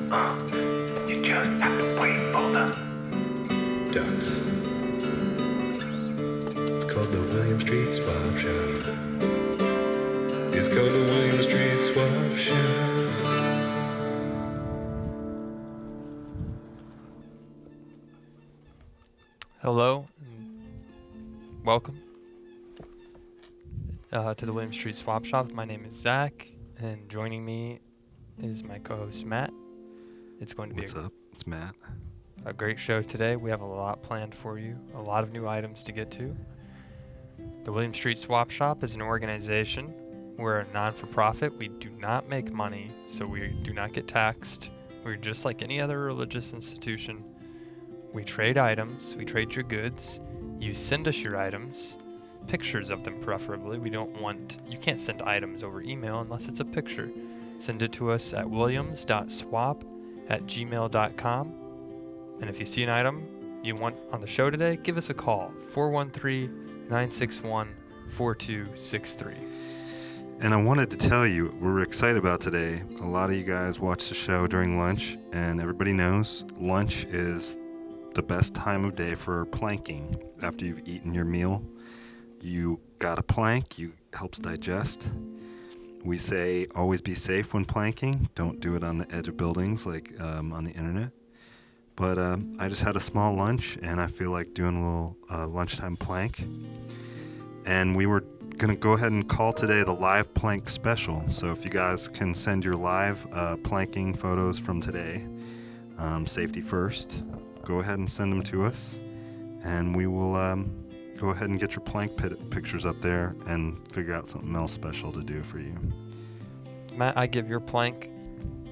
You just have to wait for the ducks. It's called the William Street Swap Shop. It's called the William Street Swap Shop. Hello, and welcome to the William Street Swap Shop. My name is Zach, and joining me is my co-host Matt. It's going to be What's up? It's Matt. a great show today. We have a lot planned for you, a lot of new items to get to. The William Street Swap Shop is an organization. We're a non-for-profit. We do not make money, so we do not get taxed. We're just like any other religious institution. We trade items, we trade your goods. You send us your items, pictures of them preferably. You can't send items over email unless it's a picture. Send it to us at williams.swap@gmail.com. And if you see an item you want on the show today, give us a call, 413-961-4263. And I wanted to tell you, we're excited about today. A lot of you guys watch the show during lunch, and everybody knows lunch is the best time of day for planking. After you've eaten your meal, you got a plank, helps digest. We say always be safe when planking. Don't do it on the edge of buildings like on the internet. But I just had a small lunch, and I feel like doing a little lunchtime plank. And we were going to go ahead and call today the live plank special. So if you guys can send your live planking photos from today, safety first, go ahead and send them to us, and we will go ahead and get your plank pictures up there and figure out something else special to do for you. Matt, I give your plank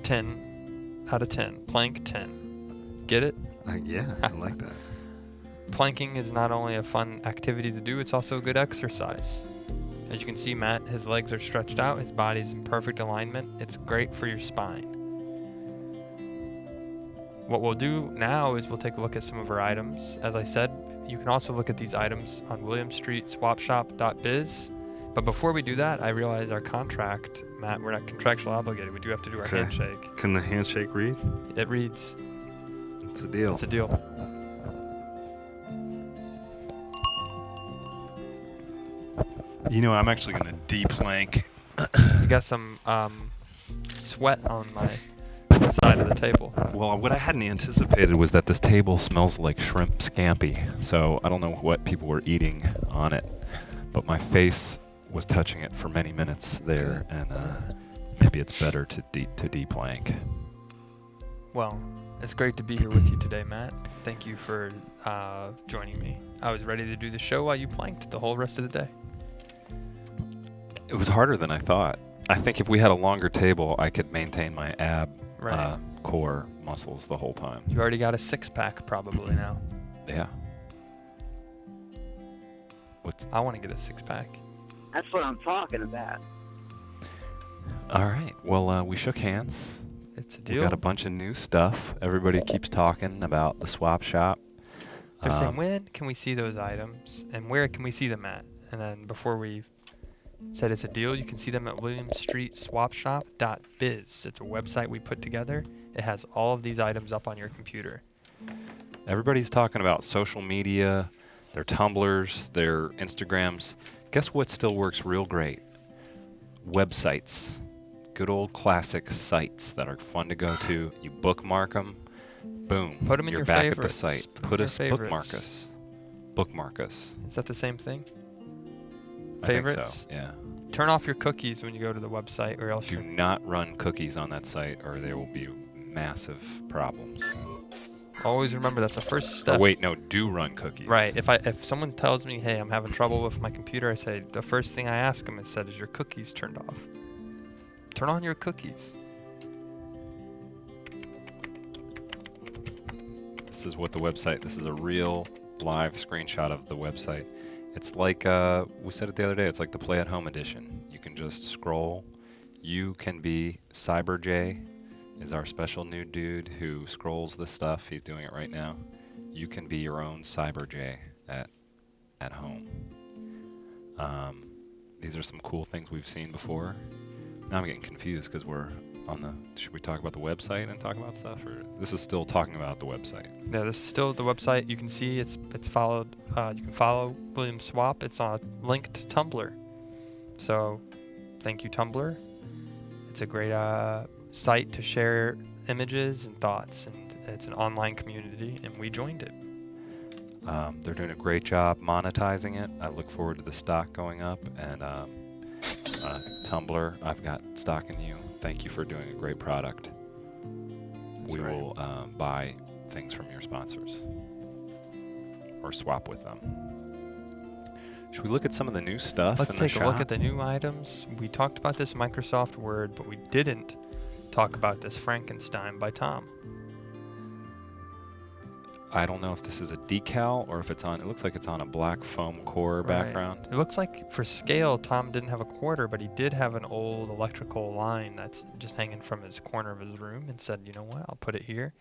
10 out of 10. Plank 10. Get it? Yeah, I like that. Planking is not only a fun activity to do, it's also a good exercise. As you can see, Matt, his legs are stretched out, his body's in perfect alignment. It's great for your spine. What we'll do now is we'll take a look at some of our items. As I said, you can also look at these items on williamstreetswapshop.biz. But before we do that, I realize our contract, Matt, we're not contractually obligated. We do have to do our handshake. Can the handshake read? It reads. It's a deal. It's a deal. You know, I'm actually going to de-plank. You got some sweat on my side of the table. Well, what I hadn't anticipated was that this table smells like shrimp scampi. So I don't know what people were eating on it, but my face was touching it for many minutes there, and maybe it's better to de-plank. Well, it's great to be here with you today, Matt. Thank you for joining me. I was ready to do the show while you planked the whole rest of the day. It was harder than I thought. I think if we had a longer table, I could maintain my core muscles the whole time. You already got a six-pack probably now. Yeah. I want to get a six-pack. That's what I'm talking about. All right. Well, we shook hands. It's a deal. We got a bunch of new stuff. Everybody keeps talking about the swap shop. They're saying, when can we see those items, and where can we see them at? And then before we said it's a deal, you can see them at williamstreetswapshop.biz. It's a website we put together. It has all of these items up on your computer. Everybody's talking about social media, their Tumblrs, their Instagrams. Guess what still works real great? Websites. Good old classic sites that are fun to go to. You bookmark them. Boom. Put them in You're your back favorites. at the site. Bookmark us. Is that the same thing? I think Favorites? so, yeah. Turn off your cookies when you go to the website, or else Do not run cookies on that site, or there will be massive problems. always remember that's the first step. Or wait, no, do run cookies. Right. If someone tells me, hey, I'm having trouble with my computer, I say the first thing I ask them is, is your cookies turned off? Turn on your cookies. This is what the website. This is a real live screenshot of the website. It's like, we said it the other day, it's like the Play at Home edition. You can just scroll. You can be CyberJ is our special new dude who scrolls this stuff. He's doing it right now. You can be your own CyberJ at home. These are some cool things we've seen before. Now I'm getting confused because we're on the. Should we talk about the website and talk about stuff, or this is still talking about the website? Yeah, this is still the website. You can see it's followed. You can follow William Swap. It's on linked to Tumblr. So, thank you, Tumblr. It's a great site to share images and thoughts, and it's an online community, and we joined it. They're doing a great job monetizing it. I look forward to the stock going up, and Tumblr, I've got stock in you. Thank you for doing a great product. We will buy things from your sponsors or swap with them. Should we look at some of the new stuff? Let's in the take a look shop? at the new items. We talked about this Microsoft Word, but we didn't talk about this Frankenstein by Tom. I don't know if this is a decal or if it's on. It looks like it's on a black foam core background. It looks like for scale, Tom didn't have a quarter, but he did have an old electrical line that's just hanging from his corner of his room, and said, you know what, I'll put it here.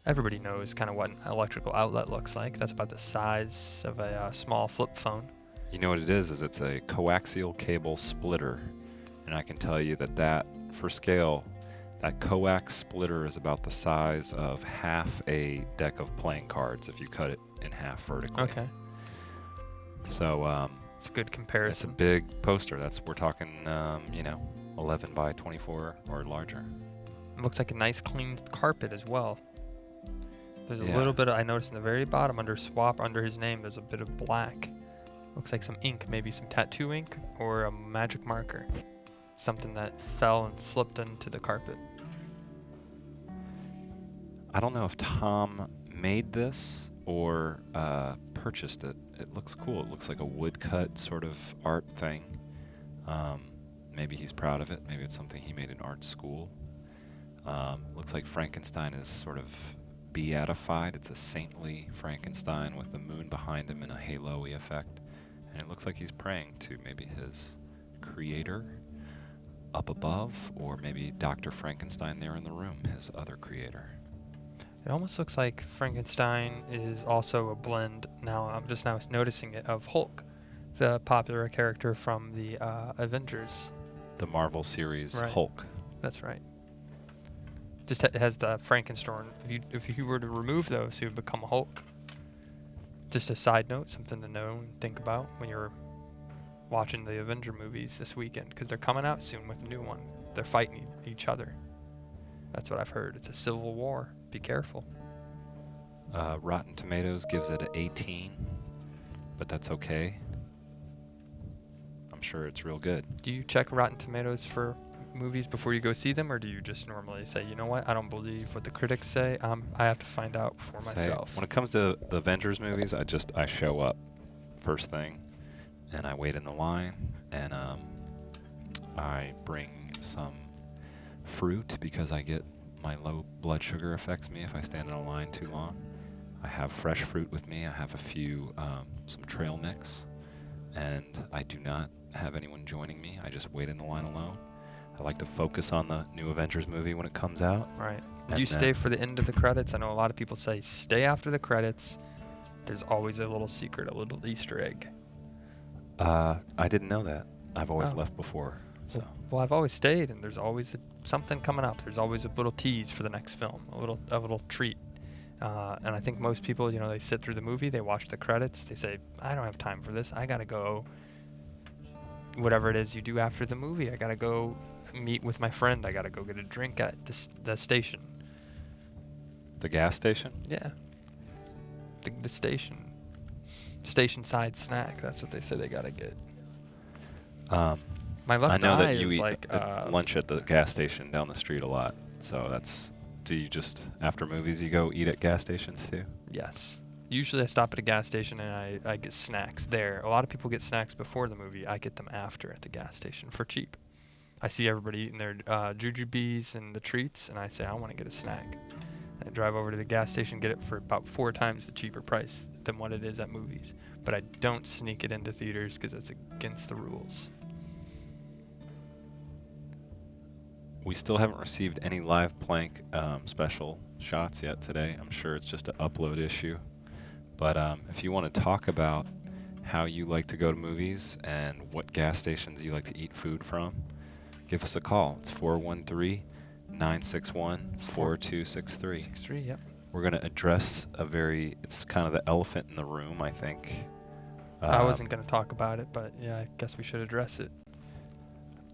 Everybody knows kind of what an electrical outlet looks like. That's about the size of a small flip phone. You know what it is it's a coaxial cable splitter. And I can tell you that for scale, that coax splitter is about the size of half a deck of playing cards if you cut it in half vertically. Okay. So It's a good it's a comparison. big poster. We're talking 11 by 24 or larger. It looks like a nice clean carpet as well. There's a Yeah. little bit I noticed in the very bottom under Swap, under his name, there's a bit of black. Looks like some ink, maybe some tattoo ink or a magic marker. Something that fell and slipped into the carpet. I don't know if Tom made this or purchased it. It looks cool. It looks like a woodcut sort of art thing. Maybe he's proud of it. Maybe it's something he made in art school. Looks like Frankenstein is sort of beatified. It's a saintly Frankenstein with the moon behind him and a halo-y effect. And it looks like he's praying to maybe his creator up above, or maybe Dr. Frankenstein there in the room, his other creator. It almost looks like Frankenstein is also a blend, now I'm just now noticing it, of Hulk, the popular character from the Avengers. The Marvel series Right. Hulk. That's right. Just it has the Frankenstein. If you were to remove those, he would become a Hulk. Just a side note, something to know and think about when you're watching the Avenger movies this weekend, because they're coming out soon with a new one. They're fighting each other. That's what I've heard. It's a civil war. Be careful. Rotten Tomatoes gives it an 18, but that's okay. I'm sure it's real good. Do you check Rotten Tomatoes for movies before you go see them, or do you just normally say, you know what, I don't believe what the critics say, I have to find out for Say, myself? when it comes to the Avengers movies, I show up first thing, and I wait in the line, and I bring some fruit because I get my low blood sugar affects me if I stand in a line too long. I have fresh fruit with me. I have a few some trail mix, and I do not have anyone joining me. I just wait in the line alone. I like to focus on the new Avengers movie when it comes out. Right. And Do you then- stay for the end of the credits? I know a lot of people say stay after the credits. There's always a little secret, a little Easter egg. I didn't know that. I've always Oh. left before. So Well, I've always stayed, and there's always something coming up. There's always a little tease for the next film, a little treat. And I think most people, they sit through the movie, they watch the credits, they say, I don't have time for this. I gotta go. Whatever it is you do after the movie, I gotta go meet with my friend. I gotta go get a drink at the station. the gas station. Yeah. The station. Station side snack. That's what they say they gotta get. My left I know eye that you is eat like lunch at the gas station down the street a lot. So do you just, after movies, you go eat at gas stations too? Yes. Usually I stop at a gas station and I get snacks there. A lot of people get snacks before the movie. I get them after at the gas station for cheap. I see everybody eating their jujubes and the treats, and I say, I want to get a snack. And I drive over to the gas station, get it for about 4 times the cheaper price than what it is at movies. But I don't sneak it into theaters because it's against the rules. We still haven't received any live plank special shots yet today. I'm sure it's just an upload issue. But if you want to talk about how you like to go to movies and what gas stations you like to eat food from, give us a call. It's 961-4263. 63, yep. We're going to address it's kind of the elephant in the room, I think. I wasn't going to talk about it, but yeah, I guess we should address it.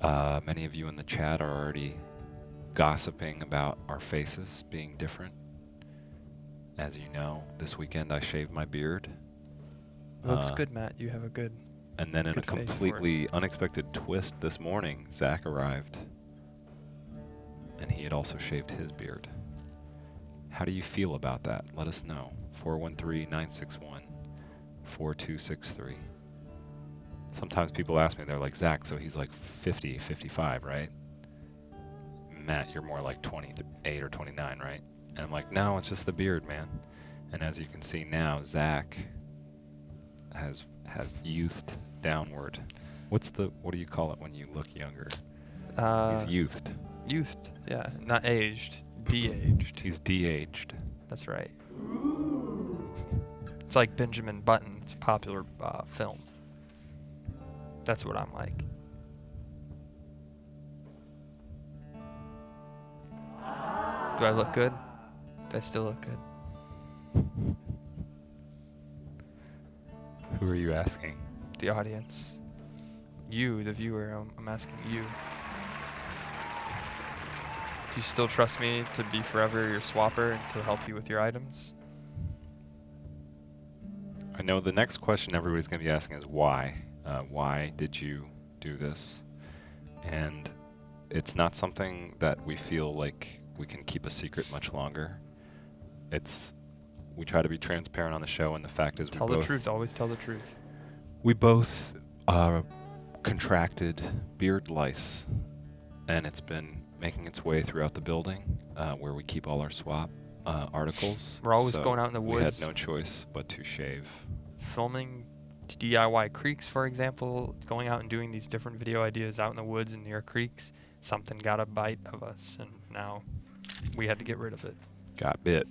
Many of you in the chat are already gossiping about our faces being different. As you know, this weekend I shaved my beard. It looks good, Matt. You have a good... And then in a Good face for it. completely unexpected twist this morning, Zach arrived. And he had also shaved his beard. How do you feel about that? Let us know. 413-961-4263. Sometimes people ask me, they're like, Zach, so he's like 50, 55, right? Matt, you're more like 28 or 29, right? And I'm like, no, it's just the beard, man. And as you can see now, Zach has youthed downward. What do you call it when you look younger? He's youthed. Youthed, yeah. Not aged. De-aged. He's de-aged. That's right. It's like Benjamin Button. It's a popular film. That's what I'm like. Do I look good? Do I still look good? Who are you asking? The audience. You, the viewer. I'm asking you. Do you still trust me to be forever your swapper and to help you with your items? I know the next question everybody's going to be asking is why? Why did you do this? And it's not something that we feel like we can keep a secret much longer. We try to be transparent on the show, and the fact is Tell the truth. Always tell the truth. We both contracted beard lice, and it's been making its way throughout the building where we keep all our swap articles. We're always So going out in the woods. We had no choice but to shave. Filming DIY creeks, for example, going out and doing these different video ideas out in the woods and near creeks, something got a bite of us, and now we had to get rid of it. Got bit.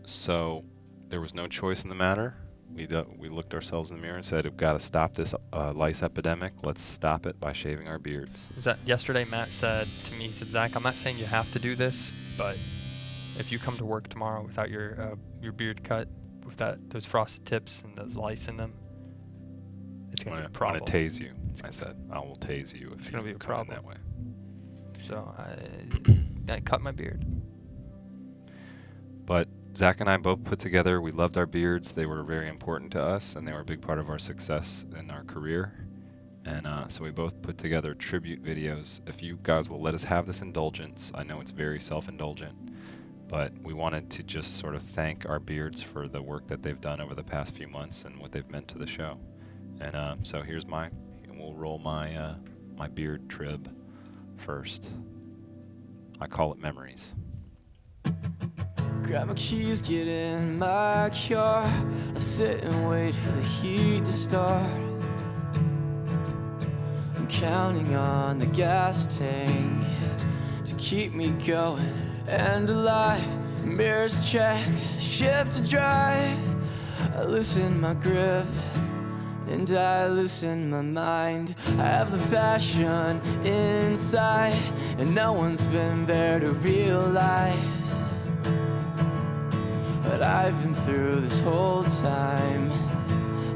So there was no choice in the matter. We looked ourselves in the mirror and said, we've got to stop this lice epidemic. Let's stop it by shaving our beards. Yesterday Matt said to me, he said, Zach, I'm not saying you have to do this, but if you come to work tomorrow without your beard cut, with those frosted tips and those lice in them, it's going to be a problem. I'm going to tase you. I said, I will tase you if it's you going to be a come in problem that way. So I cut my beard. But Zach and I both put together, we loved our beards. They were very important to us, and they were a big part of our success in our career. And so we both put together tribute videos. If you guys will let us have this indulgence, I know it's very self-indulgent, but we wanted to just sort of thank our beards for the work that they've done over the past few months and what they've meant to the show. And so we'll roll my beard trib first. I call it Memories. Grab my keys, get in my car. I sit and wait for the heat to start. I'm counting on the gas tank to keep me going and alive. Mirrors check, shift to drive. I loosen my grip and I loosen my mind. I have the passion inside, and no one's been there to realize what I've been through this whole time.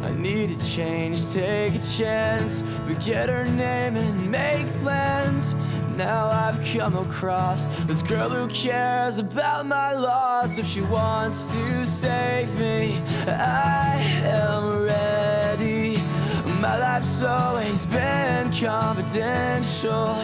I need to change, take a chance, forget her name and make plans. Now I've come across this girl who cares about my loss. If she wants to save me, I am ready. My life's always been confidential,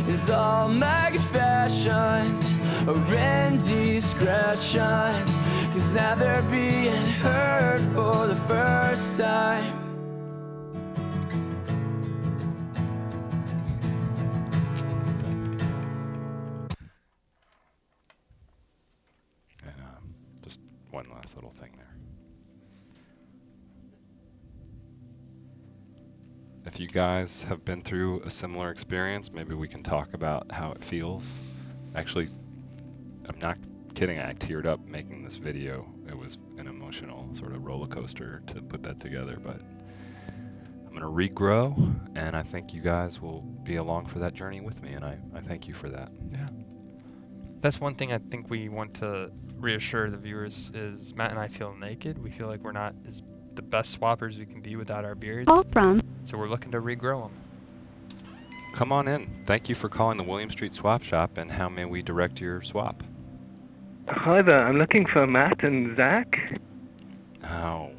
and all my confessions are indiscretions, 'cause now they're being heard for the first time. And just one last little thing there. If you guys have been through a similar experience, maybe we can talk about how it feels. Actually, I'm not kidding, I teared up making this video. It was an emotional sort of roller coaster to put that together, but I'm going to regrow, and I think you guys will be along for that journey with me, and I thank you for that. Yeah. That's one thing I think we want to reassure the viewers is Matt and I feel naked. We feel like we're not as the best swappers we can be without our beards. So we're looking to regrow them. Come on in. Thank you for calling the William Street Swap Shop, and how may we direct your swap? Hi there, I'm looking for Matt and Zach. Oh.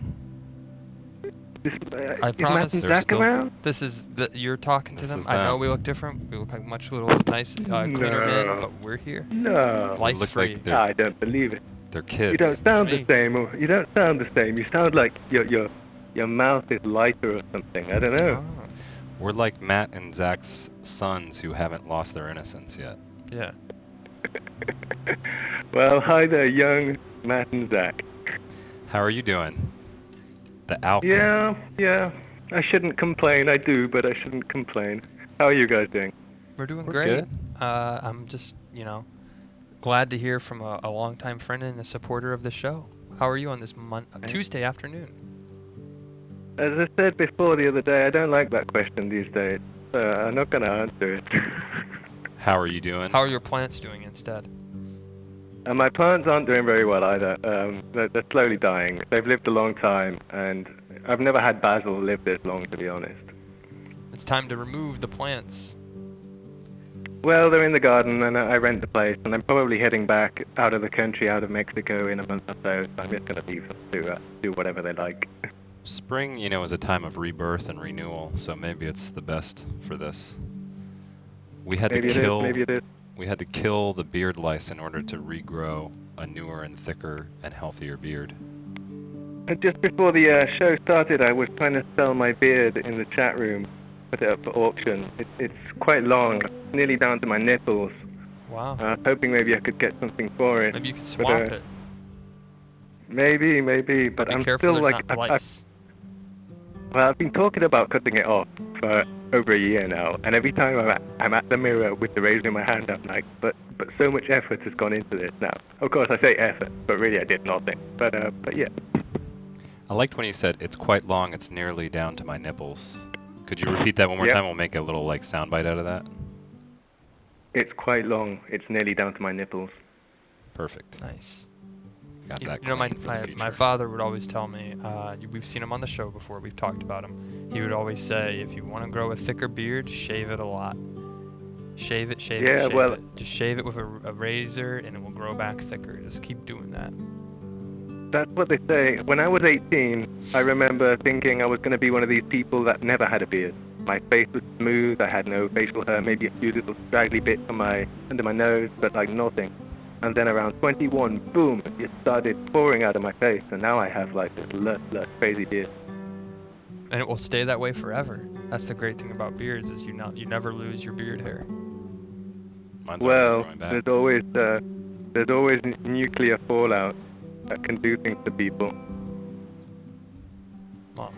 I Is promise Matt and they're Zach still- around? This is you're talking to This them. is I know them. we look different. We look like much little nice cleaner men, No. but we're here. No, Lice look free. like they're, I don't believe it. they're kids. You don't sound It's the same. Or you don't sound the same. You sound like your mouth is lighter or something. I don't know. Oh, We're like Matt and Zach's sons who haven't lost their innocence yet. yeah. Well, hi there, young Matt and Zach. How are you doing? The Alk. Yeah. I shouldn't complain. I do, but I shouldn't complain. How are you guys doing? We're doing We're great. good. I'm just, glad to hear from a longtime friend and a supporter of the show. How are you on this Tuesday afternoon? As I said before the other day, I don't like that question these days. I'm not going to answer it. How are you doing? How are your plants doing instead? And my plants aren't doing very well either. They're slowly dying. They've lived a long time, and I've never had basil live this long, to be honest. It's time to remove the plants. Well, they're in the garden, and I rent the place, and I'm probably heading back out of the country, out of Mexico, in a month or so. So I'm just going to leave them to do whatever they like. Spring, is a time of rebirth and renewal, so maybe it's the best for this. We had Maybe to it is, kill maybe it is. we had to kill the beard lice in order to regrow a newer and thicker and healthier beard. And just before the show started, I was trying to sell my beard in the chat room, put it up for auction. It's quite long, nearly down to my nipples. Wow. Hoping maybe I could get something for it. Maybe you could but, swap it. Maybe, But but be I'm careful still there's like, not lice. well, I've been talking about cutting it off for over a year now, and every time I'm at the mirror with the razor in my hand, I'm like, but so much effort has gone into this now. Of course, I say effort, but really I did nothing. But yeah. I liked when you said it's quite long, it's nearly down to my nipples. Could you repeat that one more Yep. time? We'll make a little soundbite out of that. It's quite long. It's nearly down to my nipples. Perfect. Nice. Got You that know, my clean for the my future. father would always tell me, we've seen him on the show before, we've talked about him. He would always say, if you want to grow a thicker beard, shave it a lot. Shave it, shave it, Yeah, shave well- it. Just shave it with a razor and it will grow back thicker. Just keep doing that. That's what they say. When I was 18, I remember thinking I was going to be one of these people that never had a beard. My face was smooth, I had no facial hair, maybe a few little straggly bits under my nose, but like nothing. And then around 21, boom, it started pouring out of my face, and now I have like this lush, crazy beard. And it will stay that way forever. That's the great thing about beards is you never lose your beard hair. Mine's already Well, growing back. there's always nuclear fallout that can do things to people. Well,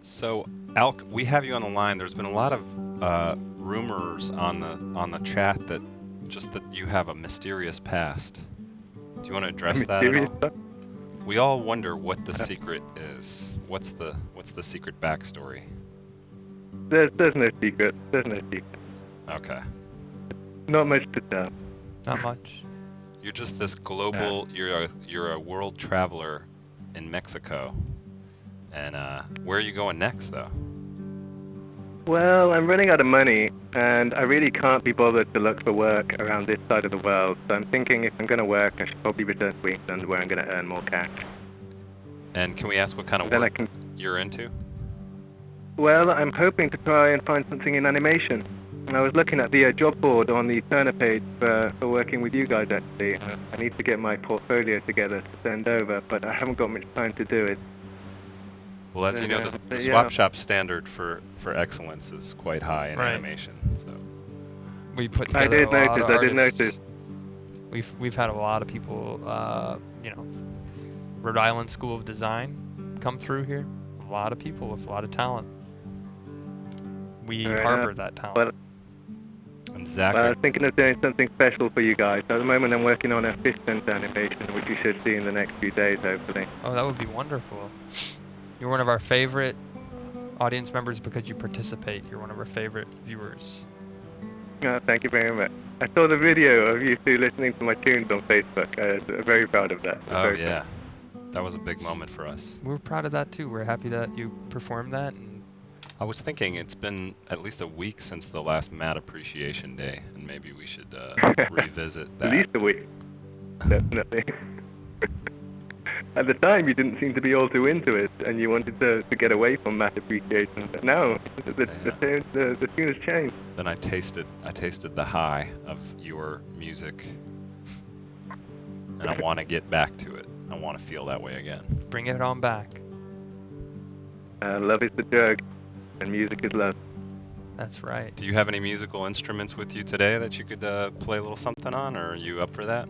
So, Alk, we have you on the line. There's been a lot of rumors on the chat that you have a mysterious past. Do you want to address that at Mysterious all? stuff? We all wonder what the secret is. What's the secret backstory? There's no secret. There's no secret. Okay. Not much to tell. not much. You're just this global. You're a world traveler in Mexico. And where are you going next, though? Well, I'm running out of money, and I really can't be bothered to look for work around this side of the world. So I'm thinking if I'm going to work, I should probably return to England, where I'm going to earn more cash. And can we ask what kind of Then I work can. you're into? Well, I'm hoping to try and find something in animation. And I was looking at the job board on the Turner page for working with you guys, actually. I need to get my portfolio together to send over, but I haven't got much time to do it. Well, as you know, the swap shop standard for excellence is quite high in Right. animation. So We put I together did a lot notice, of I did artists. notice. We've had a lot of people, Rhode Island School of Design come through here. A lot of people with a lot of talent. We Fair harbor enough. that talent. Well, and Zach, I was thinking of doing something special for you guys. At the moment, I'm working on a fish sense animation, which you should see in the next few days, hopefully. Oh, that would be wonderful. You're one of our favorite audience members because you participate. You're one of our favorite viewers. Thank you very much. I saw the video of you two listening to my tunes on Facebook. I was very proud of that. Oh yeah, that was a big moment for us. We're proud of that too. We're happy that you performed that. And I was thinking it's been at least a week since the last Mad Appreciation Day, and maybe we should revisit that. At least a week. Definitely. At the time, you didn't seem to be all too into it, and you wanted to get away from Matt Appreciation. But now, the tune has changed. Then I tasted the high of your music, and I want to get back to it. I want to feel that way again. bring it on back. Love is the drug, and music is love. That's right. Do you have any musical instruments with you today that you could play a little something on, or are you up for that?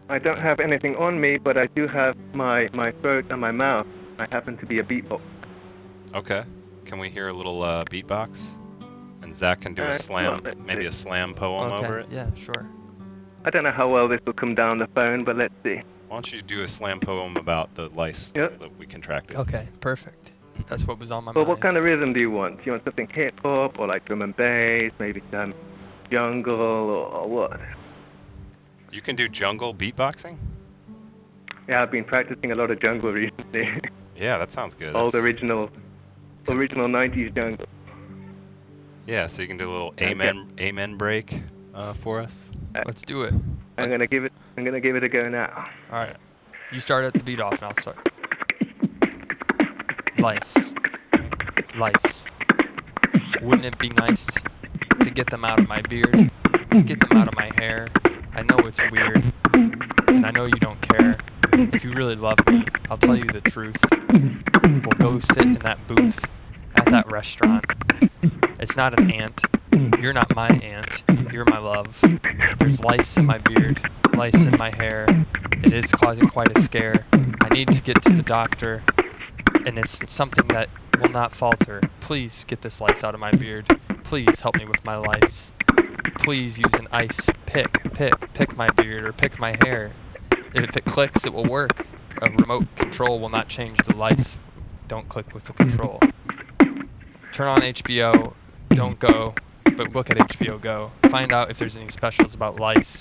I don't have anything on me, but I do have my throat and my mouth. I happen to be a beatbox. Okay. Can we hear a little beatbox? And Zach can do a slam, maybe a slam poem Okay. over it. Yeah, sure. I don't know how well this will come down the phone, but let's see. Why don't you do a slam poem about the lice Yep. that we contracted? Okay, perfect. That's what was on my Well, mind. what kind of rhythm do you want? Do you want something hip-hop, or like drum and bass, maybe some jungle, or what? You can do jungle beatboxing? Yeah, I've been practicing a lot of jungle recently. Yeah, that sounds good. Old That's- original 90s jungle. Yeah, so you can do a little Okay. amen break for us. Let's do it. I'm gonna give it a go now. All right. You start at the beat off, and I'll start. Lice. Lice. Wouldn't it be nice to get them out of my beard? Get them out of my hair? I know it's weird, and I know you don't care. If you really love me, I'll tell you the truth. We'll go sit in that booth at that restaurant. It's not an ant. You're not my aunt. You're my love. There's lice in my beard, lice in my hair. It is causing quite a scare. I need to get to the doctor, and it's something that will not falter. Please get this lice out of my beard. Please help me with my lice. Please use an ice pick my beard or pick my hair. If it clicks, it will work. A remote control will not change the lice. Don't click with the control. Turn on HBO. Don't go, but look at HBO Go. Find out if there's any specials about lice.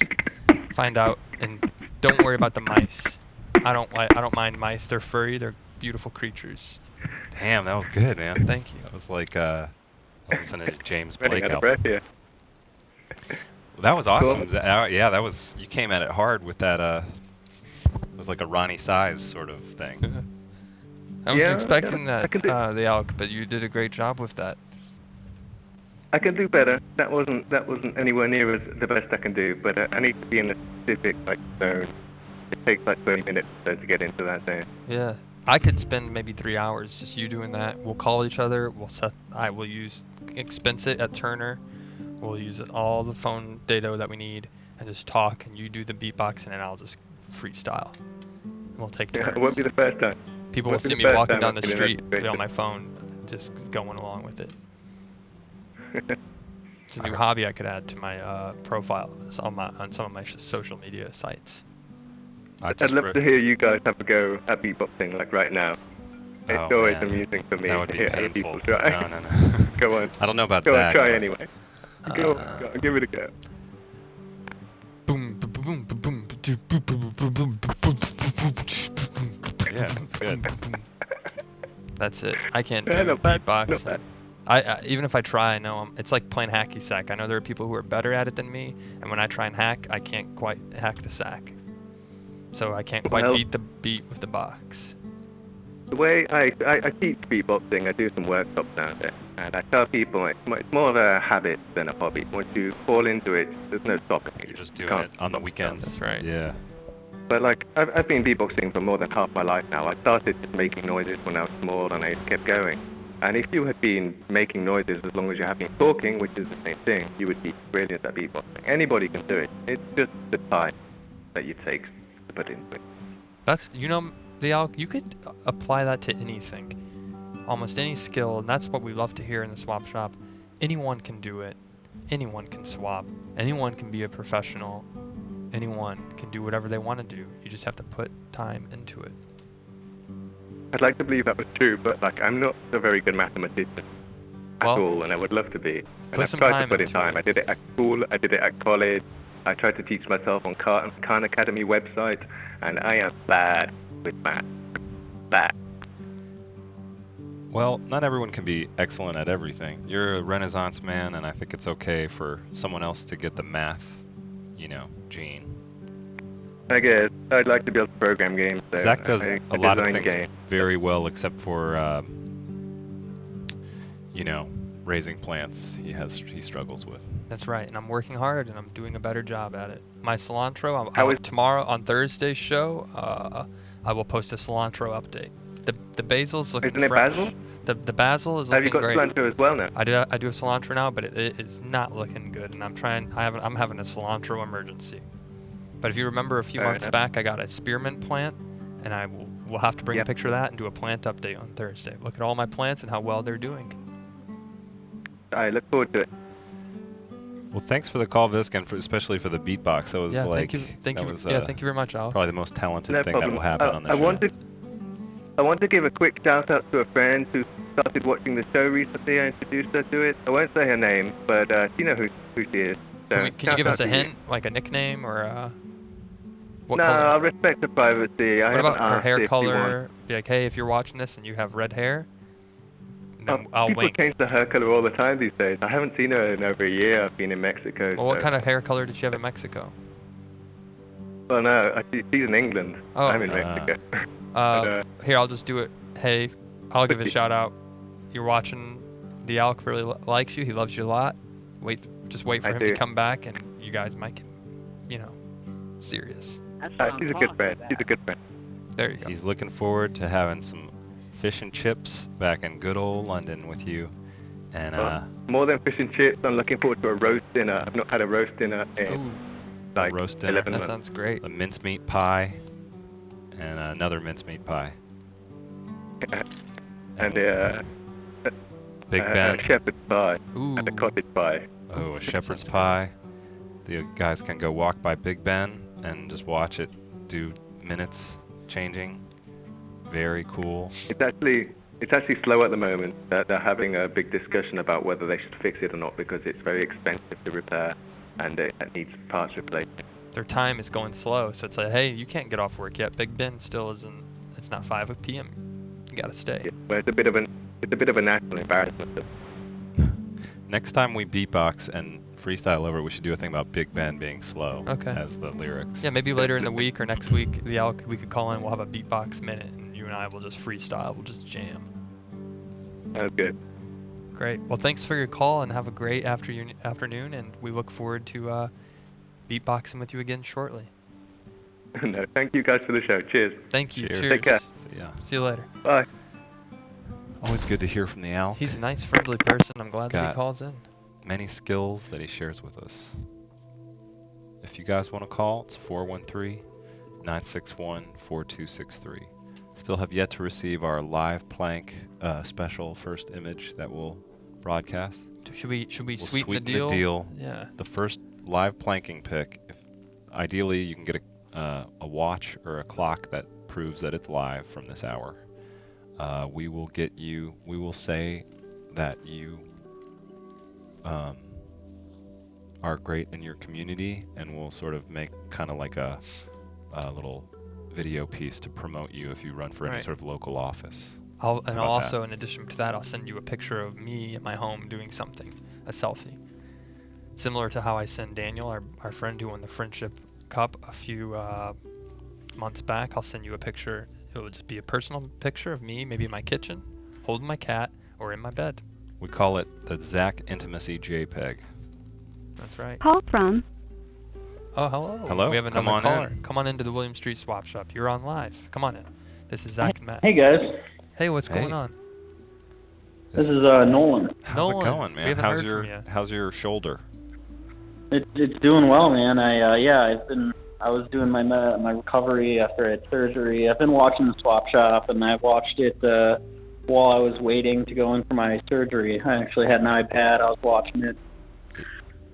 Find out, and don't worry about the mice. I don't mind mice. They're furry. They're beautiful creatures. Damn, that was good, man. Thank you. That was like I was listening to James Running Blake out of album. breath here. That was awesome. Cool. Yeah, that was. You came at it hard with that. It was like a Ronnie Size sort of thing. I was Yeah, expecting yeah, I that can do- the elk, but you did a great job with that. I can do better. That wasn't anywhere near as the best I can do, but I need to be in a specific zone. It takes like 20 minutes to get into that zone. Yeah, I could spend maybe 3 hours just you doing that. We'll call each other. I will expense it at Turner. We'll use all the phone data that we need and just talk. And you do the beatboxing, and I'll just freestyle. And we'll take turns. Yeah, it won't be the first time. People will won't be see the me first walking time down I've the been in that street, be on situation. my phone, just going along with it. It's a new hobby I could add to my profile on some of my social media sites. I'd love to hear you guys have a go at beatboxing like right now. It's Oh, always man. amusing for me That would to be hear other painful. people try. No, no. Go on. I don't know about Go on, Zach. try but- anyway. Go on, give it a go. Boom, boom, boom, boom, boom, boom, boom, boom, boom, boom. Yeah, that's good. That's it. I can't do Yeah, not bad, beatbox. not bad. I even if I try, I know it's like playing hacky sack. I know there are people who are better at it than me, and when I try and hack, I can't quite hack the sack. So I can't quite Well- beat the beat with the box. The way I teach beatboxing, I do some workshops down there, and I tell people it's more of a habit than a hobby. Once you fall into it, there's no stopping you. You're just doing Can't it on the stop weekends. That's right. Yeah. But I've been beatboxing for more than half my life now. I started just making noises when I was small, and I kept going. And if you had been making noises as long as you have been talking, which is the same thing, you would be brilliant at beatboxing. Anybody can do it. It's just the time that you take to put into it. That's the elk. You could apply that to anything, almost any skill, and that's what we love to hear in the swap shop. Anyone can do it. Anyone can swap. Anyone can be a professional. Anyone can do whatever they want to do. You just have to put time into it. I'd like to believe that was true, but like I'm not a very good mathematician at Well, all, and I would love to be. And put I've some tried time to put in into time. it. I did it at school. I did it at college. I tried to teach myself on Khan Academy website, and I am bad with math. Bad. Well, not everyone can be excellent at everything. You're a Renaissance man, and I think it's okay for someone else to get the math, gene. I guess I'd like to be able to program games. So Zach does I a lot of design things games. very well, except for, raising plants. He struggles with. That's right, and I'm working hard, and I'm doing a better job at it. My cilantro, How is- tomorrow on Thursday's show, I will post a cilantro update. The basil's looking Isn't it fresh. basil? The basil is Have you looking got great. cilantro as well now? I do a cilantro now, but it is not looking good, and I'm having a cilantro emergency. But if you remember a few Fair months enough. back, I got a spearmint plant, and we'll have to bring Yep. a picture of that and do a plant update on Thursday. Look at all my plants and how well they're doing. I look forward to it. Well, thanks for the call, Visk, and especially for the beatbox. That was Yeah, like thank you very much, Al. probably the most talented No thing problem. that will happen on the I show. want to give a quick shout out to a friend who started watching the show recently. I introduced her to it. I won't say her name, but you know who she is. So Can you shout give us out a to you. hint, like a nickname or what No, color? I'll respect her privacy. I What about haven't her asked hair if you color? Be like, hey, if you're watching this and you have red hair, then I'll people wink. change their hair color all the time these days. I haven't seen her in over a year. I've been in Mexico. Well, what so- kind of hair color did she have in Mexico? Well, no, she's in England. Oh. I'm in Mexico. Here, I'll just do it. Hey, I'll give a shout out. You're watching. The Alec really likes you. He loves you a lot. Just wait for I him do. to come back, and you guys might get, serious. That's what I'm She's a good talking friend. about. She's a good friend. There you go. He's looking forward to having some fish and chips back in good old London with you. And More than fish and chips, I'm looking forward to a roast dinner. I've not had a roast dinner in Ooh, like roast dinner. 11 that months. sounds great. a mincemeat pie and another mincemeat pie. And Big Ben. a shepherd's pie Ooh, and a cottage pie. Oh, a shepherd's sounds pie. The guys can go walk by Big Ben and just watch it do minutes changing. Very cool. It's actually slow at the moment. They're having a big discussion about whether they should fix it or not because it's very expensive to repair and it needs parts replaced. their time is going slow, so it's like, hey, you can't get off work yet. Big Ben still isn't. It's not 5 p.m. You gotta stay. Yeah, but it's a bit of a national embarrassment. Next time we beatbox and freestyle over, we should do a thing about Big Ben being slow Okay. as the lyrics. Yeah, maybe later in the week or next week, we could call in. We'll have a beatbox minute, and you and I will just freestyle. We'll just jam. That's good. Great. Well, thanks for your call, and have a great afternoon. And we look forward to beatboxing with you again shortly. No, thank you guys for the show. Cheers. Thank you. Cheers. Cheers. Take care. So, yeah. See you later. Bye. Always good to hear from the Al. He's a nice, friendly person. I'm glad that he got- calls in. Many skills that he shares with us. If you guys want to call, it's 413-961-4263. Still have yet to receive our live plank special first image that we'll broadcast. Should we We'll sweeten the deal? Yeah. The first live planking pick. Ideally, you can get a watch or a clock that proves that it's live from this hour. We will say that you are great in your community, and we'll sort of make kind of like a little video piece to promote you if you run for any Right. sort of local office. I'll about that? also, in addition to that, I'll send you a picture of me at my home doing something, a selfie. Similar to how I send Daniel, our friend who won the Friendship Cup a few months back. I'll send you a picture. It will just be a personal picture of me, maybe in my kitchen, holding my cat, or in my bed. We call it the Zach Intimacy JPEG. That's right. Call from Oh, hello. Hello, We have come another on caller. in. Come on into the William Street Swap Shop. You're on live. Come on in. This is Zach and Matt. Hey guys, Hey, what's Hey. going on? this is Nolan. How's Nolan, it going, we man? haven't How's heard your from ya. how's your shoulder? It's doing well, man. I was doing my recovery after I had surgery. I've been watching the Swap Shop, and I watched it while I was waiting to go in for my surgery. I actually had an iPad. I was watching it.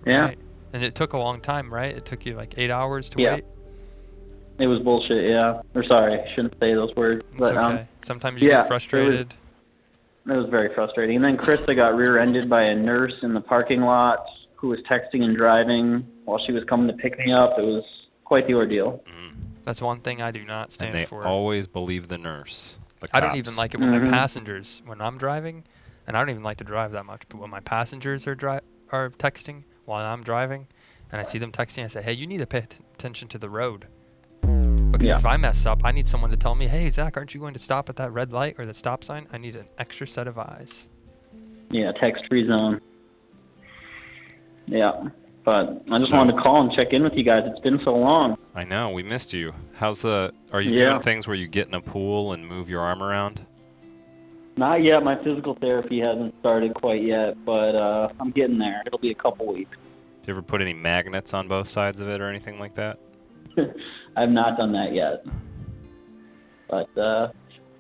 Yeah. Right. And it took a long time, right? It took you like 8 hours to Yeah. wait? It was bullshit, yeah. Or sorry, I shouldn't say those words. It's But okay. Sometimes you yeah, get frustrated. It was very frustrating. And then Krista got rear-ended by a nurse in the parking lot who was texting and driving while she was coming to pick me up. It was quite the ordeal. That's one thing I do not And stand they for. always believe the nurse. The I don't cops. even like it when my passengers, when I'm driving, and I don't even like to drive that much, but when my passengers are texting while I'm driving, and I see them texting, I say, hey, you need to pay attention to the road. Because if I mess up, I need someone to tell me, hey, Zach, aren't you going to stop at that red light or the stop sign? I need an extra set of eyes. Yeah, text-free zone. Yeah, but I just wanted to call and check in with you guys. It's been so long. I know, we missed you. Are you doing things where you get in a pool and move your arm around? Not yet. My physical therapy hasn't started quite yet, but I'm getting there. It'll be a couple weeks. Do you ever put any magnets on both sides of it or anything like that? I've not done that yet. But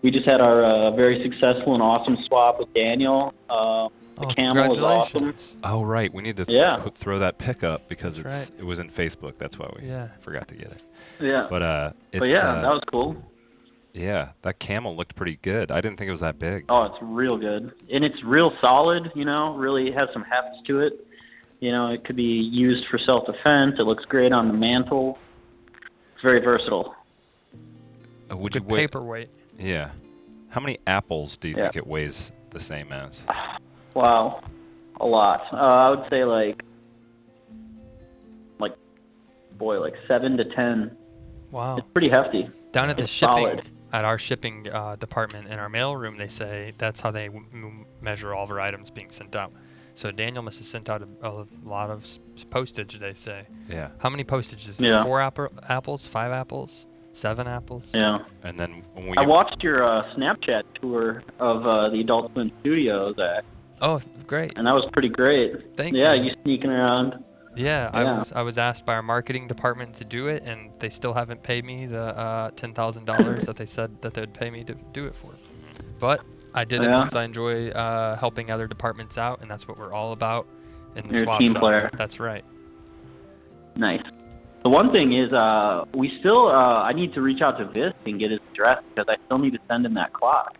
we just had our very successful and awesome swap with Daniel. The camel was awesome. Oh, right. We need to throw that pick up because it was in Facebook. That's why we forgot to get it. Yeah. But that was cool. Yeah, that camel looked pretty good. I didn't think it was that big. Oh, it's real good. And it's real solid, really has some heft to it. It could be used for self-defense. It looks great on the mantle. It's very versatile. Would you paperweight. Yeah. How many apples do you think it weighs the same as? Wow. A lot. I would say like 7 to 10. Wow. It's pretty hefty. Down at the It's shipping, solid. at our shipping department in our mail room, they say that's how they measure all of our items being sent out. So Daniel must have sent out a lot of postage, they say. Yeah. How many postages? Yeah. 4 apples? 5 apples? 7 apples? Yeah. And then when I watched your Snapchat tour of the Adult Swim Studios, Zach. Oh, great. And that was pretty great. Thank you. Yeah, you sneaking around. Yeah, I was asked by our marketing department to do it, and they still haven't paid me the $10,000 that they said that they'd pay me to do it for. But I did it because I enjoy helping other departments out, and that's what we're all about in the You're swap a team shop. player. That's right. Nice. The one thing is, we still, I need to reach out to Vis and get his address because I still need to send him that clock.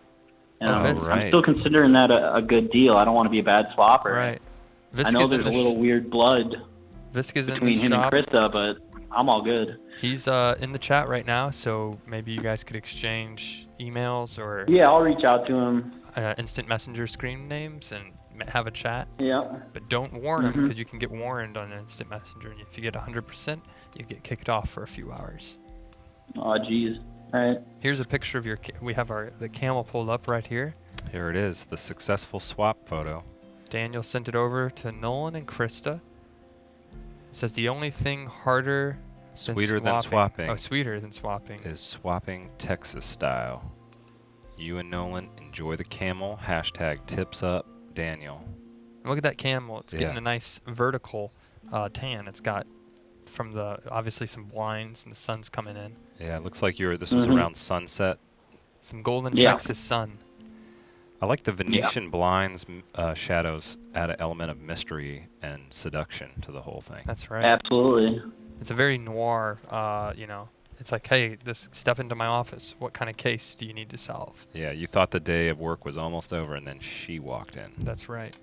And I'm still considering that a good deal. I don't want to be a bad swapper. Right. I know there's a little weird blood between him and Krista, but I'm all good. He's in the chat right now, so maybe you guys could exchange emails or... Yeah, I'll reach out to him. Instant messenger screen names and have a chat. Yeah. But don't warn him because you can get warned on instant messenger. And if you get 100%, you get kicked off for a few hours. Oh, geez. All right. Here's a picture of your... We have the camel pulled up right here. Here it is, the successful swap photo. Daniel sent it over to Nolan and Krista. It says the only thing harder sweeter than swapping. Oh, sweeter than swapping. Is swapping Texas style. You and Nolan enjoy the camel. Hashtag tips up Daniel. And look at that camel. It's getting a nice vertical tan. It's got from obviously some blinds and the sun's coming in. Yeah, it looks like this was around sunset. Some golden Texas sun. I like the Venetian blinds shadows add an element of mystery and seduction to the whole thing. That's right. Absolutely. It's a very noir, it's like, hey, step into my office. What kind of case do you need to solve? Yeah, you thought the day of work was almost over, and then she walked in. That's right.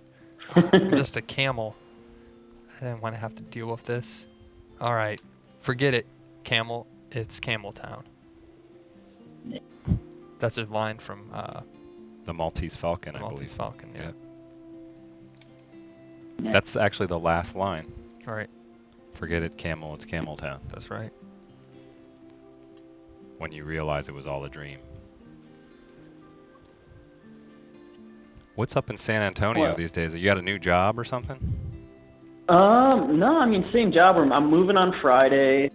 I'm just a camel. I didn't want to have to deal with this. All right. Forget it, camel. It's Camel Town. That's a line from... the Maltese Falcon, I believe. Maltese Falcon, yeah. That's actually the last line. All right. Forget it, camel. It's Camel Town. That's right. When you realize it was all a dream. What's up in San Antonio these days? You got a new job or something? No, I mean, same job. I'm moving on Friday.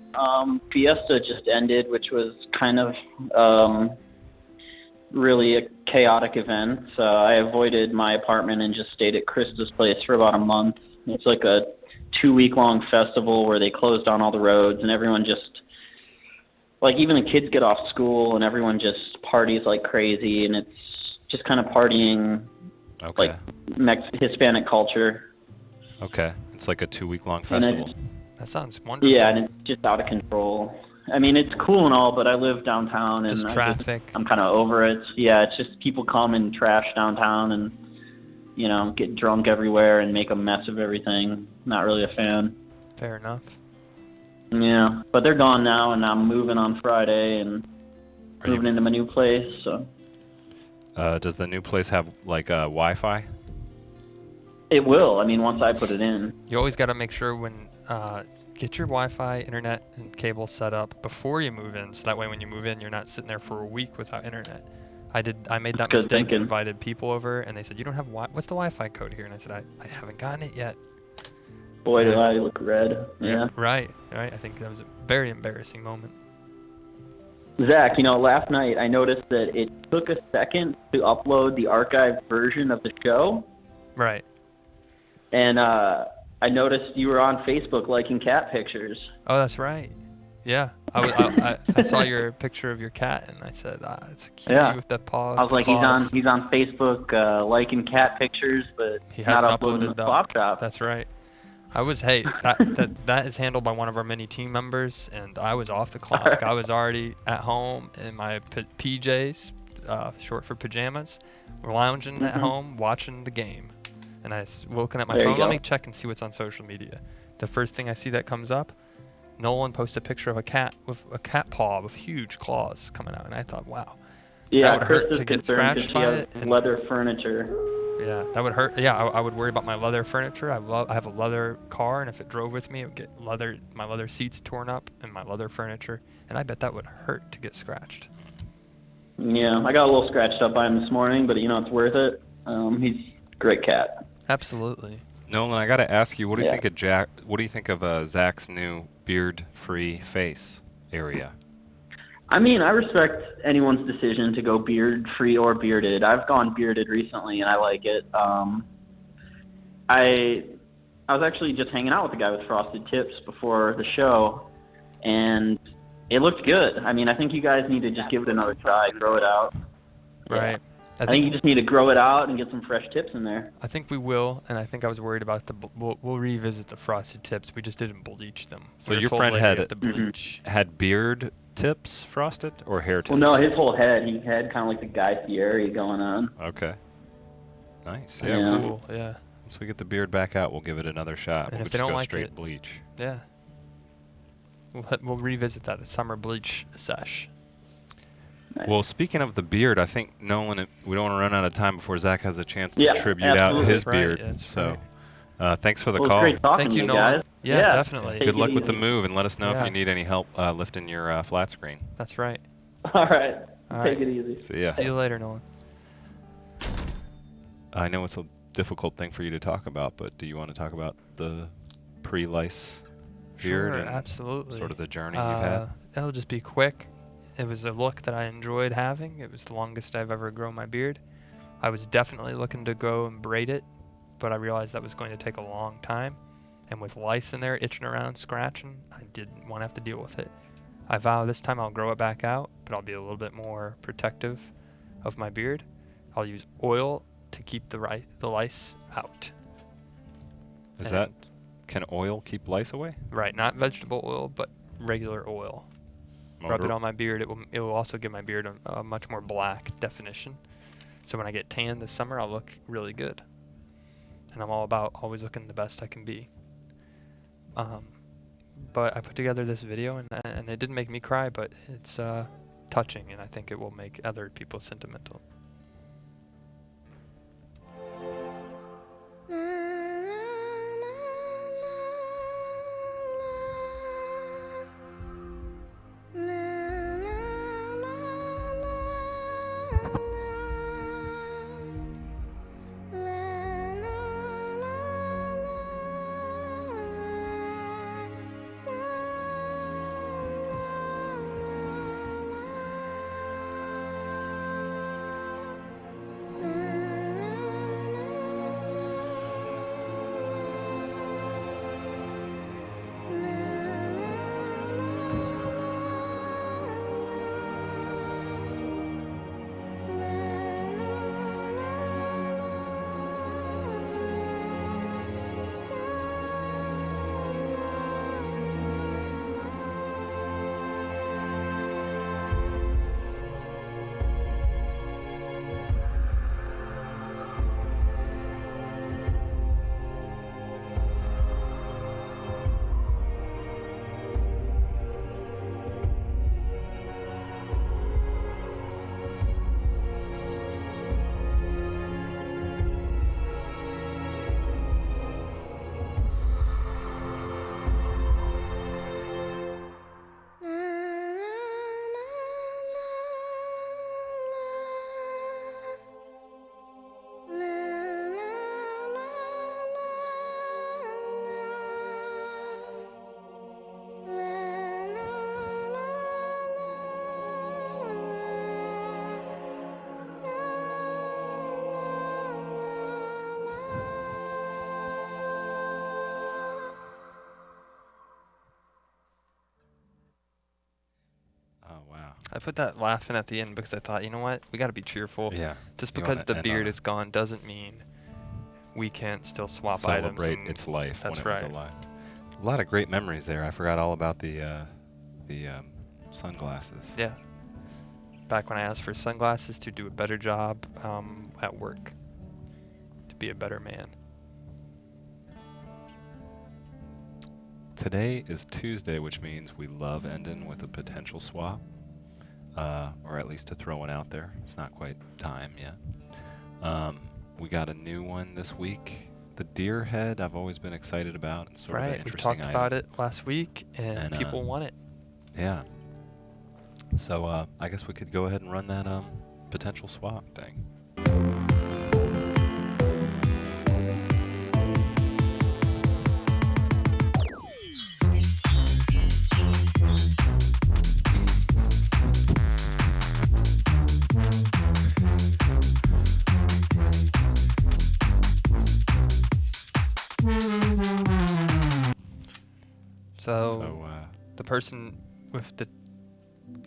Fiesta just ended, which was kind of really a chaotic event. So I avoided my apartment and just stayed at Krista's place for about a month. It's like a 2-week-long festival where they closed down all the roads and everyone just, like, even the kids get off school and everyone just parties like crazy, and it's just kind of partying like Hispanic culture. Okay. It's like a 2-week-long festival. That sounds wonderful. Yeah, and it's just out of control. I mean, it's cool and all, but I live downtown, and Just traffic. I'm kind of over it. Yeah, it's just people come and trash downtown and, get drunk everywhere and make a mess of everything. Not really a fan. Fair enough. Yeah, but they're gone now, and I'm moving on Friday and moving into my new place. So. Does the new place have Wi-Fi? It will. I mean, once I put it in. You always got to make sure when get your Wi-Fi, internet, and cable set up before you move in, so that way when you move in, you're not sitting there for a week without internet. I made that Good mistake. thinking. Invited people over, and they said, "You don't have what's the Wi-Fi code here?" And I said, "I haven't gotten it yet." Boy, do I look red. Yeah. Right. I think that was a very embarrassing moment. Zach, last night I noticed that it took a second to upload the archived version of the show. Right. And I noticed you were on Facebook liking cat pictures. Oh, that's right. Yeah. I saw your picture of your cat, and I said, it's a cutie with the paw. I was like, claws. he's on Facebook liking cat pictures, but He not hasn't uploading uploaded the swap shop. That's right. That is handled by one of our many team members, and I was off the clock. I was already at home in my PJs, short for pajamas, lounging at home watching the game. And I was looking at my There you phone. Let go. me check and see what's on social media. The first thing I see that comes up, Nolan posts a picture of a cat with a cat paw with huge claws coming out, and I thought, wow, Yeah, that would Chris hurt is to get concerned 'cause scratched she by has it. And leather furniture. yeah, that would hurt. Yeah, I would worry about my leather furniture. I have a leather car, and if it drove with me, it would get my leather seats torn up and my leather furniture, and I bet that would hurt to get scratched. Yeah, I got a little scratched up by him this morning, but it's worth it. He's a great cat. Absolutely. Nolan, I got to ask you, what do you Yeah. think of What do you think of Zach's new beard-free face area? I mean, I respect anyone's decision to go beard-free or bearded. I've gone bearded recently, and I like it. I was actually just hanging out with the guy with frosted tips before the show, and it looked good. I mean, I think you guys need to just give it another try, grow it out. Right. Yeah. I think you just need to grow it out and get some fresh tips in there. I think we will, and I think I was worried about we'll revisit the frosted tips. We just didn't bleach them. So We were your told friend later had you have to bleach. had beard tips frosted or hair tips? Well, no, his whole head, he had kind of like the Guy Fieri going on. Okay. Nice. That's Yeah. cool. Yeah. Once we get the beard back out, we'll give it another shot. And We'll if they just don't go like straight it- bleach. Yeah. We'll revisit that, a summer bleach sesh. Nice. Well, speaking of the beard, I think Nolan, we don't want to run out of time before Zach has a chance to Yeah, tribute out absolutely. his That's right, beard. that's So, right. thanks for the Well, it's call. great talking Thank to you, you Nolan. guys. Yeah, definitely. take Good it luck with the easy. move, and let us know Yeah. if you need any help lifting your flat screen. That's right. All right. All Take right. it easy. See ya. See you later, Nolan. I know it's a difficult thing for you to talk about, but do you want to talk about the pre-lice beard Sure, and absolutely. sort of the journey you've had? It'll just be quick. It was a look that I enjoyed having. It was the longest I've ever grown my beard. I was definitely looking to go and braid it, but I realized that was going to take a long time. And with lice in there itching around, scratching, I didn't want to have to deal with it. I vow this time I'll grow it back out, but I'll be a little bit more protective of my beard. I'll use oil to keep the lice out. Can oil keep lice away? Right, not vegetable oil, but regular oil. Rub it on my beard. It will also give my beard a much more black definition. So when I get tan this summer, I'll look really good. And I'm all about always looking the best I can be. But I put together this video, and it didn't make me cry, but it's touching, and I think it will make other people sentimental. wow. I put that laughing at the end because I thought, you know what? We got to be cheerful. Yeah. Just You because wanna the end beard on is gone doesn't mean we can't still swap items. celebrate and its life when that's it right. was alive. A lot of great memories there. I forgot all about the sunglasses. Yeah. Back when I asked for sunglasses to do a better job at work, to be a better man. Today is Tuesday, which means we love ending with a potential swap, or at least to throw one out there. It's not quite time yet. We got a new one this week. The deer head I've always been excited about. It's sort of an Right. We interesting talked item. about it last week, and people want it. Yeah. So I guess we could go ahead and run that potential swap thing. So the person with the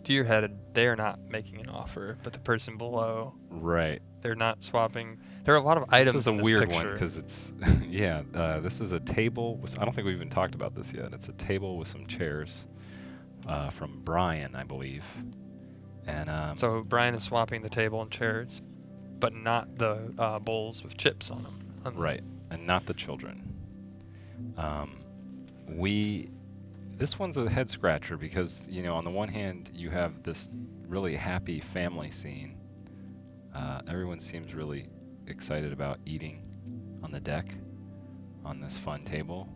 deer head, they're not making an offer, but the person below, right. they're not swapping. There are a lot of items. This is a in this weird picture. one because it's this is a table with, I don't think we even talked about this yet. It's a table with some chairs from Brian, I believe. And So Brian is swapping the table and chairs, but not the bowls with chips on them. right, and not the children. This one's a head scratcher because, on the one hand, you have this really happy family scene. Everyone seems really excited about eating on the deck on this fun table.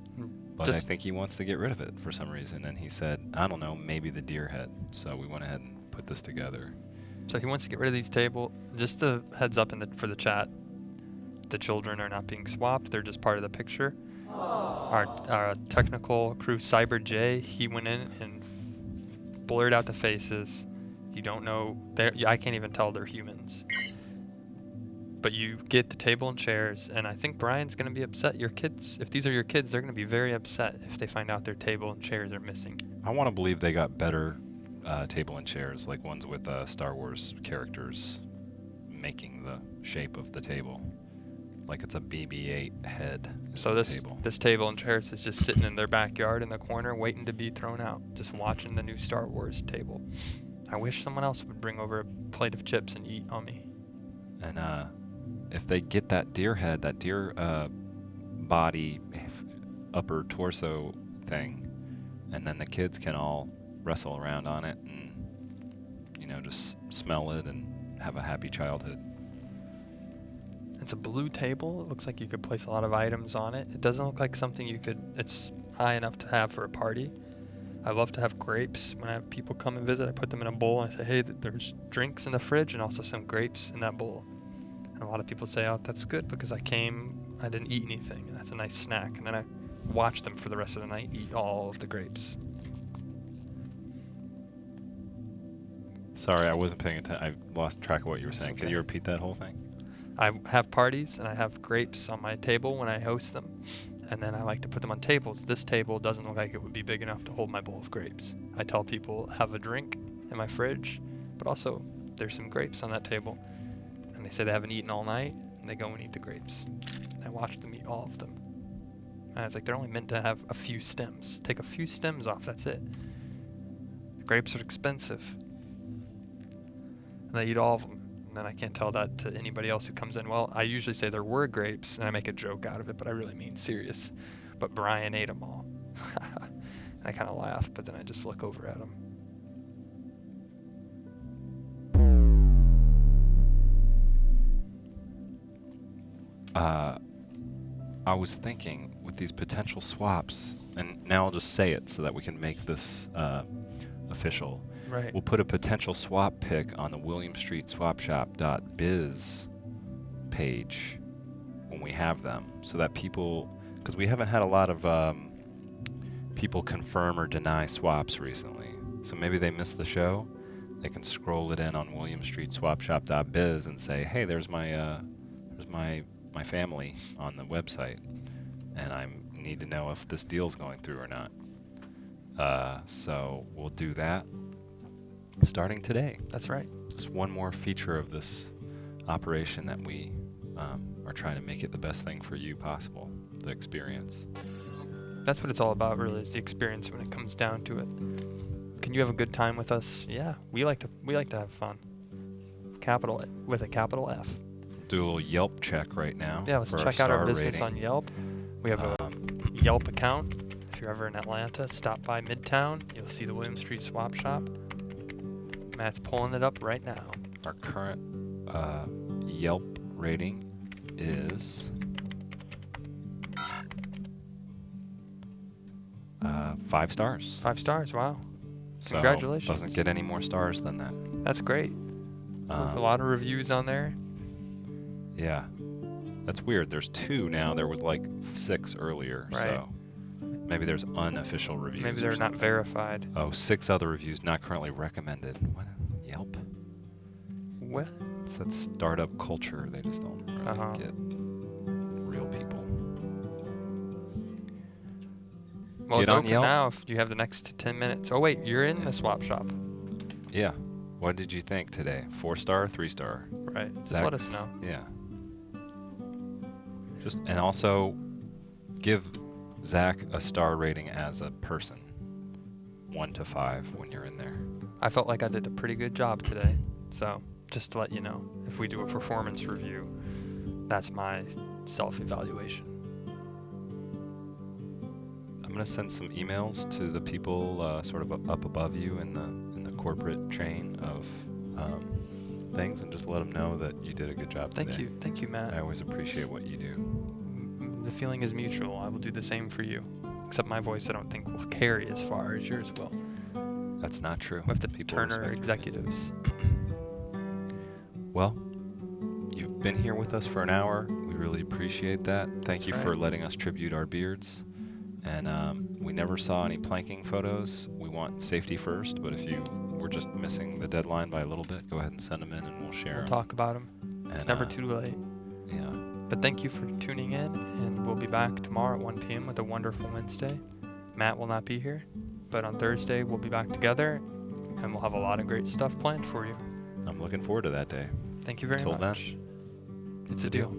But I think he wants to get rid of it for some reason. And he said, I don't know, maybe the deer head. So we went ahead and put this together. So he wants to get rid of these table. Just a heads up for the chat, the children are not being swapped. They're just part of the picture. Our technical crew, Cyber J, he went in and blurred out the faces. You don't know. I can't even tell they're humans. But you get the table and chairs, and I think Brian's going to be upset. Your kids, if these are your kids, they're going to be very upset if they find out their table and chairs are missing. I want to believe they got better table and chairs, like ones with Star Wars characters making the shape of the table. Like it's a BB-8 head. So this table and chairs is just sitting in their backyard in the corner waiting to be thrown out, just watching the new Star Wars table. I wish someone else would bring over a plate of chips and eat on me. And if they get that deer head, that deer body, upper torso thing, and then the kids can all wrestle around on it and, just smell it and have a happy childhood. It's a blue table. It looks like you could place a lot of items on it. It doesn't look like something it's high enough to have for a party. I love to have grapes. When I have people come and visit, I put them in a bowl and I say, hey, there's drinks in the fridge and also some grapes in that bowl. And a lot of people say, oh, that's good because I didn't eat anything. And that's a nice snack. And then I watch them for the rest of the night eat all of the grapes. Sorry, I wasn't paying attention. I lost track of what you were saying. Okay. Can you repeat that whole thing? I have parties and I have grapes on my table when I host them, and then I like to put them on tables. This table doesn't look like it would be big enough to hold my bowl of grapes. I tell people have a drink in my fridge, but also there's some grapes on that table, and they say they haven't eaten all night, and they go and eat the grapes. I watch them eat all of them. And I was like, they're only meant to have a few stems. Take a few stems off, that's it. The grapes are expensive. And they eat all of them. And then I can't tell that to anybody else who comes in. Well, I usually say there were grapes, and I make a joke out of it, but I really mean serious. But Brian ate them all. And I kind of laugh, but then I just look over at him. I was thinking with these potential swaps, and now I'll just say it so that we can make this official. Right. We'll put a potential swap pic on the WilliamStreetSwapShop.biz page when we have them, so that people, because we haven't had a lot of people confirm or deny swaps recently, so maybe they missed the show. They can scroll it in on WilliamStreetSwapShop.biz and say, hey, there's my family on the website, and I need to know if this deal's going through or not. So we'll do that. starting today. That's right. Just one more feature of this operation that we are trying to make it the best thing for you possible, the experience. That's what it's all about, really, is the experience when it comes down to it. Can you have a good time with us? Yeah, we like to have fun. With a capital F. Do a little Yelp check right now. Yeah, let's for check out our star business rating. on Yelp. We have a Yelp account. If you're ever in Atlanta, stop by Midtown. You'll see the William Street Swap Shop. Matt's pulling it up right now. Our current Yelp rating is 5 stars. 5 stars, wow. So Congratulations. doesn't get any more stars than that. That's great. There's a lot of reviews on there. Yeah. That's weird. There's 2 now. There was like 6 earlier. Right. So maybe there's unofficial reviews. Maybe or they're not something. verified. Oh, 6 other reviews not currently recommended. What? Yelp? What? It's that startup culture. They just don't really get real people. Well, Get it's on open Yelp. now if you have the next 10 minutes. Oh, wait, you're in the swap shop. Yeah. What did you think today? 4 star, 3 star? Right. Just Zach? let us know. Yeah. And also give Zach a star rating as a person. 1 to 5 when you're in there. I felt like I did a pretty good job today. So, just to let you know, if we do a performance review, that's my self-evaluation. I'm gonna send some emails to the people sort of up above you in the corporate chain of things, and just let them know that you did a good job today. Thank you, Matt. I always appreciate what you do. The feeling is mutual. I will do the same for you. Except my voice, I don't think will carry as far as yours will. That's not true. With the People Turner respect executives. Well, you've been here with us for an hour. We really appreciate that. Thank you for letting us tribute our beards. And we never saw any planking photos. We want safety first, but if you were just missing the deadline by a little bit, go ahead and send them in and we'll share them. We'll talk about them. It's And, never too late. Yeah. But thank you for tuning in, and we'll be back tomorrow at 1 p.m. with a wonderful Wednesday. Matt will not be here, but on Thursday we'll be back together, and we'll have a lot of great stuff planned for you. I'm looking forward to that day. Thank you very Till much. then, It's a deal.